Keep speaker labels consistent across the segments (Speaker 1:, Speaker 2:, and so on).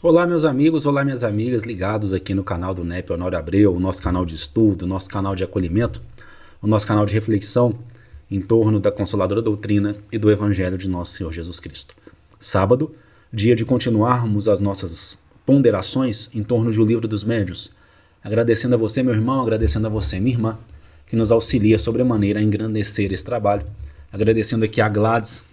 Speaker 1: Olá, meus amigos, olá, minhas amigas, ligados aqui no canal do NEP Honório Abreu, o nosso canal de estudo, o nosso canal de acolhimento, o nosso canal de reflexão em torno da Consoladora Doutrina e do Evangelho de Nosso Senhor Jesus Cristo. Sábado, dia de continuarmos as nossas ponderações em torno do Livro dos Médiuns, agradecendo a você, meu irmão, agradecendo a você, minha irmã, que nos auxilia sobremaneira a engrandecer esse trabalho, agradecendo aqui a Gladys.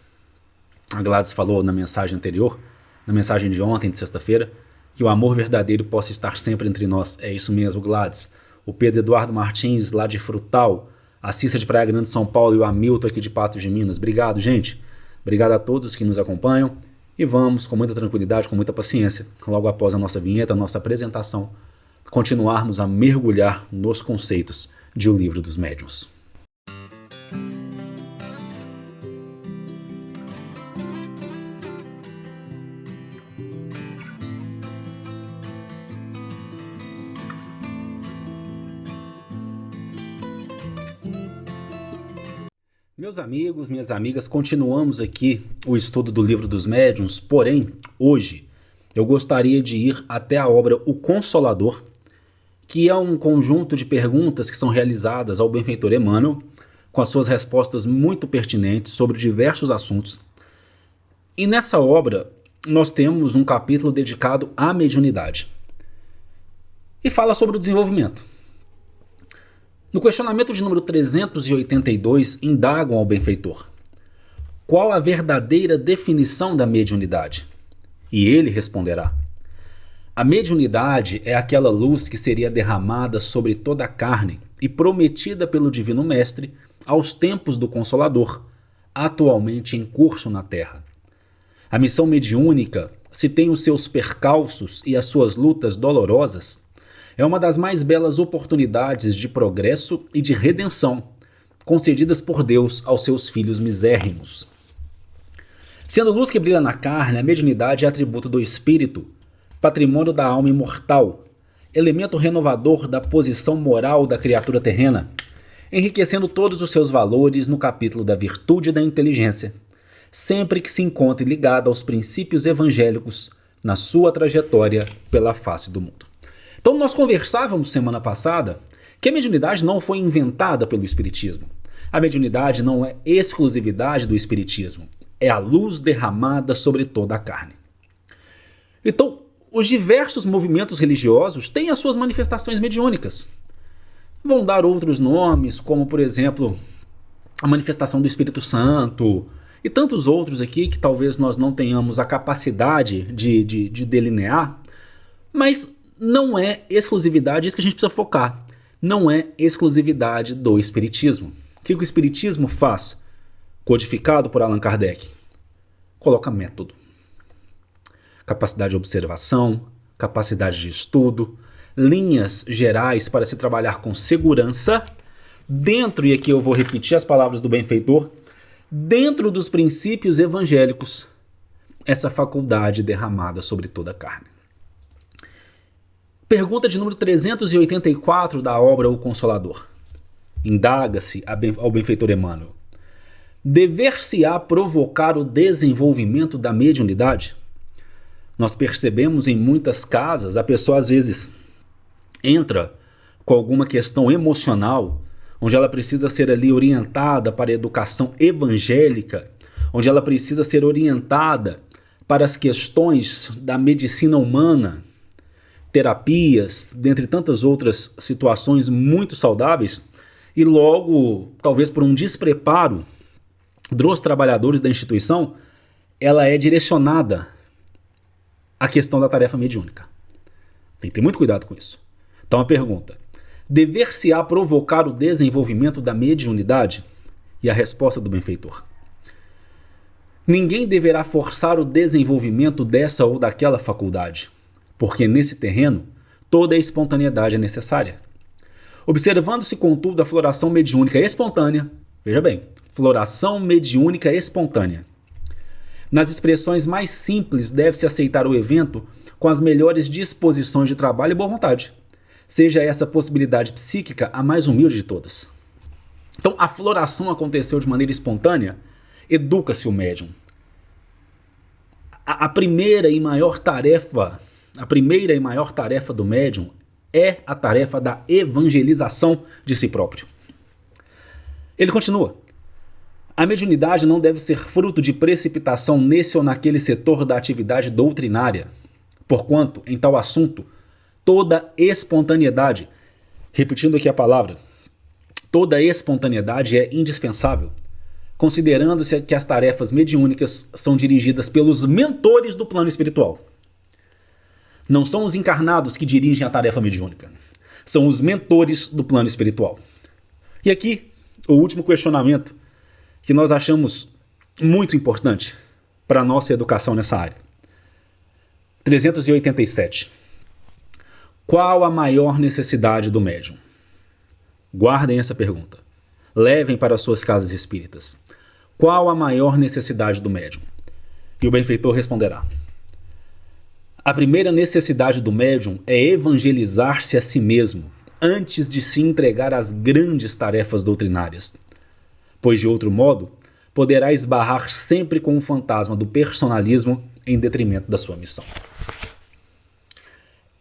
Speaker 1: A Gladys falou na mensagem anterior, na mensagem de ontem, de sexta-feira, que o amor verdadeiro possa estar sempre entre nós. É isso mesmo, Gladys. O Pedro Eduardo Martins, lá de Frutal, a Cissa de Praia Grande, São Paulo, e o Hamilton aqui de Patos de Minas. Obrigado, gente. Obrigado a todos que nos acompanham. E vamos, com muita tranquilidade, com muita paciência, logo após a nossa vinheta, a nossa apresentação, continuarmos a mergulhar nos conceitos de O Livro dos Médiuns. Meus amigos, minhas amigas, continuamos aqui o estudo do Livro dos Médiuns, porém, hoje eu gostaria de ir até a obra O Consolador, que é um conjunto de perguntas que são realizadas ao benfeitor Emmanuel, com as suas respostas muito pertinentes sobre diversos assuntos. E nessa obra nós temos um capítulo dedicado à mediunidade e fala sobre o desenvolvimento. No questionamento de número 382, indagam ao benfeitor: qual a verdadeira definição da mediunidade? E ele responderá: a mediunidade é aquela luz que seria derramada sobre toda a carne e prometida pelo Divino Mestre aos tempos do Consolador, atualmente em curso na Terra. A missão mediúnica, se tem os seus percalços e as suas lutas dolorosas, é uma das mais belas oportunidades de progresso e de redenção concedidas por Deus aos seus filhos misérrimos. Sendo luz que brilha na carne, a mediunidade é atributo do espírito, patrimônio da alma imortal, elemento renovador da posição moral da criatura terrena, enriquecendo todos os seus valores no capítulo da virtude e da inteligência, sempre que se encontre ligada aos princípios evangélicos na sua trajetória pela face do mundo. Então nós conversávamos semana passada que a mediunidade não foi inventada pelo Espiritismo. A mediunidade não é exclusividade do Espiritismo, é a luz derramada sobre toda a carne. Então, os diversos movimentos religiosos têm as suas manifestações mediúnicas. Vão dar outros nomes, como por exemplo, a manifestação do Espírito Santo e tantos outros aqui que talvez nós não tenhamos a capacidade de delinear, mas não é exclusividade, isso que a gente precisa focar. Não é exclusividade do Espiritismo. O que o Espiritismo faz? Codificado por Allan Kardec. Coloca método. Capacidade de observação, capacidade de estudo, linhas gerais para se trabalhar com segurança, dentro, e aqui eu vou repetir as palavras do benfeitor, dentro dos princípios evangélicos, essa faculdade derramada sobre toda a carne. Pergunta de número 384 da obra O Consolador. Indaga-se ao benfeitor Emmanuel: dever-se-á provocar o desenvolvimento da mediunidade? Nós percebemos em muitas casas, a pessoa às vezes entra com alguma questão emocional, onde ela precisa ser ali orientada para a educação evangélica, onde ela precisa ser orientada para as questões da medicina humana, terapias, dentre tantas outras situações muito saudáveis, e logo, talvez por um despreparo dos trabalhadores da instituição, ela é direcionada à questão da tarefa mediúnica. Tem que ter muito cuidado com isso. Então a pergunta: dever-se-á provocar o desenvolvimento da mediunidade? E a resposta do benfeitor: ninguém deverá forçar o desenvolvimento dessa ou daquela faculdade, porque nesse terreno toda a espontaneidade é necessária. Observando-se, contudo, a floração mediúnica espontânea, veja bem, floração mediúnica espontânea. Nas expressões mais simples, deve-se aceitar o evento com as melhores disposições de trabalho e boa vontade, seja essa possibilidade psíquica a mais humilde de todas. Então, a floração aconteceu de maneira espontânea, educa-se o médium. A primeira e maior tarefa do médium é a tarefa da evangelização de si próprio. Ele continua: a mediunidade não deve ser fruto de precipitação nesse ou naquele setor da atividade doutrinária, porquanto, em tal assunto, toda espontaneidade, repetindo aqui a palavra, toda espontaneidade é indispensável, considerando-se que as tarefas mediúnicas são dirigidas pelos mentores do plano espiritual. Não são os encarnados que dirigem a tarefa mediúnica, são os mentores do plano espiritual. E aqui, o último questionamento que nós achamos muito importante para a nossa educação nessa área. 387. Qual a maior necessidade do médium? Guardem essa pergunta. Levem para suas casas espíritas. Qual a maior necessidade do médium? E o benfeitor responderá: a primeira necessidade do médium é evangelizar-se a si mesmo, antes de se entregar às grandes tarefas doutrinárias, pois de outro modo, poderá esbarrar sempre com o fantasma do personalismo em detrimento da sua missão.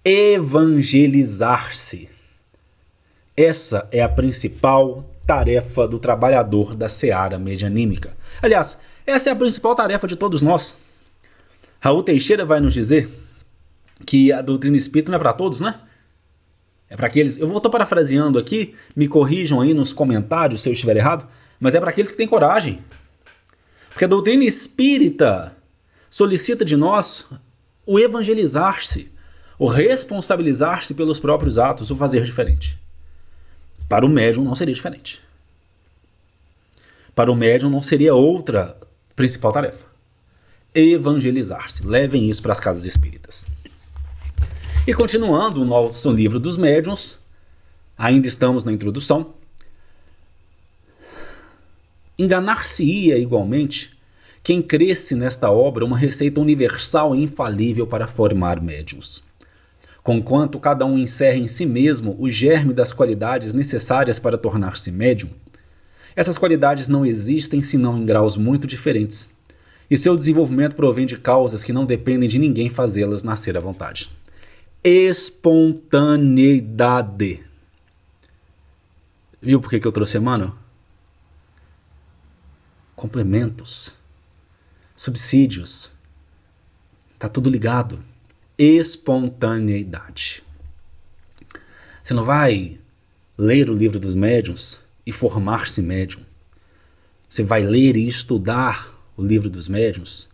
Speaker 1: Evangelizar-se. Essa é a principal tarefa do trabalhador da seara medianímica. Aliás, essa é a principal tarefa de todos nós. Raul Teixeira vai nos dizer que a doutrina espírita não é para todos, né? É para aqueles... Eu estou parafraseando aqui, me corrijam aí nos comentários se eu estiver errado, mas é para aqueles que têm coragem. Porque a doutrina espírita solicita de nós o evangelizar-se, o responsabilizar-se pelos próprios atos, o fazer diferente. Para o médium não seria diferente. Para o médium não seria outra principal tarefa. Evangelizar-se. Levem isso para as casas espíritas. E continuando o nosso livro dos médiuns, ainda estamos na introdução. Enganar-se-ia igualmente quem cresce nesta obra uma receita universal e infalível para formar médiuns. Conquanto cada um encerra em si mesmo o germe das qualidades necessárias para tornar-se médium, essas qualidades não existem senão em graus muito diferentes, e seu desenvolvimento provém de causas que não dependem de ninguém fazê-las nascer à vontade. Espontaneidade. Viu por que eu trouxe Emmanuel? Complementos, subsídios, tá tudo ligado. Espontaneidade. Você não vai ler o livro dos médiuns e formar-se médium. Você vai ler e estudar o livro dos médiuns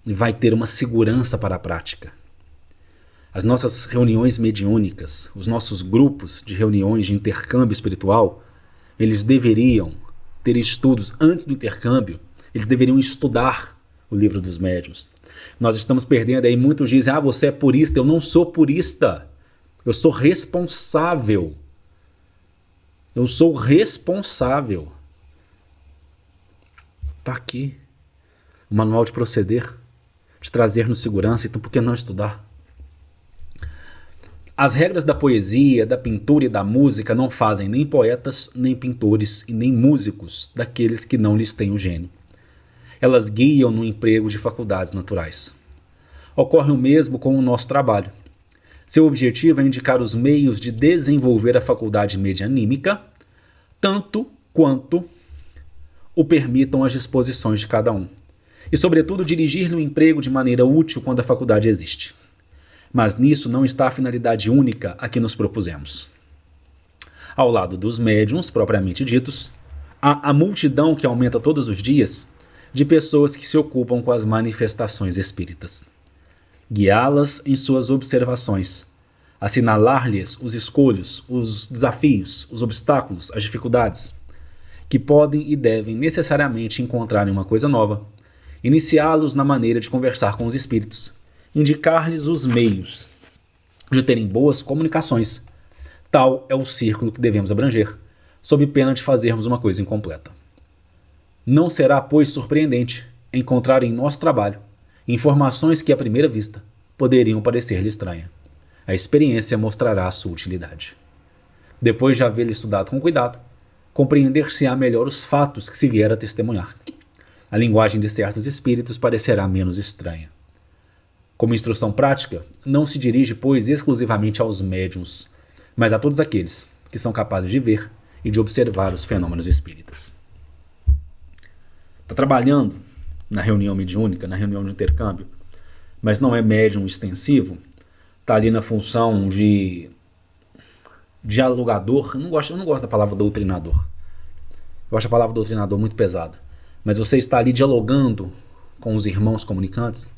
Speaker 1: e vai ter uma segurança para a prática. As nossas reuniões mediúnicas, os nossos grupos de reuniões de intercâmbio espiritual, eles deveriam ter estudos antes do intercâmbio, eles deveriam estudar o livro dos médiuns. Nós estamos perdendo aí, muitos dizem, você é purista. Eu não sou purista, eu sou responsável. Eu sou responsável. Está aqui o manual de proceder, de trazer-nos segurança, então por que não estudar? As regras da poesia, da pintura e da música não fazem nem poetas, nem pintores e nem músicos daqueles que não lhes têm o gênio. Elas guiam no emprego de faculdades naturais. Ocorre o mesmo com o nosso trabalho. Seu objetivo é indicar os meios de desenvolver a faculdade medianímica, tanto quanto o permitam as disposições de cada um, e, sobretudo, dirigir-lhe o emprego de maneira útil quando a faculdade existe. Mas nisso não está a finalidade única a que nos propusemos. Ao lado dos médiuns, propriamente ditos, há a multidão que aumenta todos os dias de pessoas que se ocupam com as manifestações espíritas. Guiá-las em suas observações, assinalar-lhes os escolhos, os desafios, os obstáculos, as dificuldades, que podem e devem necessariamente encontrar em uma coisa nova, iniciá-los na maneira de conversar com os espíritos, indicar-lhes os meios de terem boas comunicações. Tal é o círculo que devemos abranger, sob pena de fazermos uma coisa incompleta. Não será, pois, surpreendente encontrar em nosso trabalho informações que, à primeira vista, poderiam parecer-lhe estranhas. A experiência mostrará a sua utilidade. Depois de havê-lo estudado com cuidado, compreender-se-á melhor os fatos que se vier a testemunhar. A linguagem de certos espíritos parecerá menos estranha. Como instrução prática, não se dirige, pois, exclusivamente aos médiuns, mas a todos aqueles que são capazes de ver e de observar os fenômenos espíritas. Está trabalhando na reunião mediúnica, na reunião de intercâmbio, mas não é médium extensivo, está ali na função de dialogador. Eu não gosto da palavra doutrinador. Eu acho a palavra doutrinador muito pesada. Mas você está ali dialogando com os irmãos comunicantes,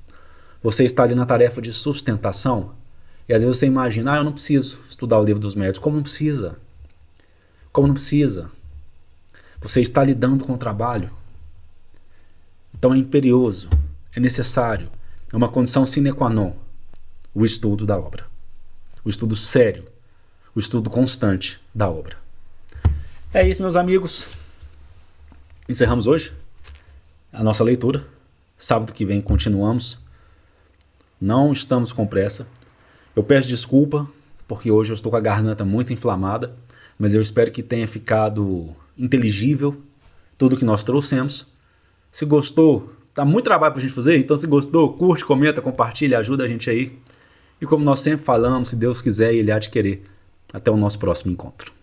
Speaker 1: você está ali na tarefa de sustentação, e às vezes você imagina, eu não preciso estudar o livro dos médiuns. Como não precisa? Como não precisa? Você está lidando com o trabalho. Então é imperioso, é necessário, é uma condição sine qua non o estudo da obra. O estudo sério, o estudo constante da obra. É isso, meus amigos. Encerramos hoje a nossa leitura. Sábado que vem continuamos. Não estamos com pressa. Eu peço desculpa, porque hoje eu estou com a garganta muito inflamada, mas eu espero que tenha ficado inteligível tudo que nós trouxemos. Se gostou, tá muito trabalho pra gente fazer, então se gostou, curte, comenta, compartilha, ajuda a gente aí. E como nós sempre falamos, se Deus quiser e Ele há de querer, até o nosso próximo encontro.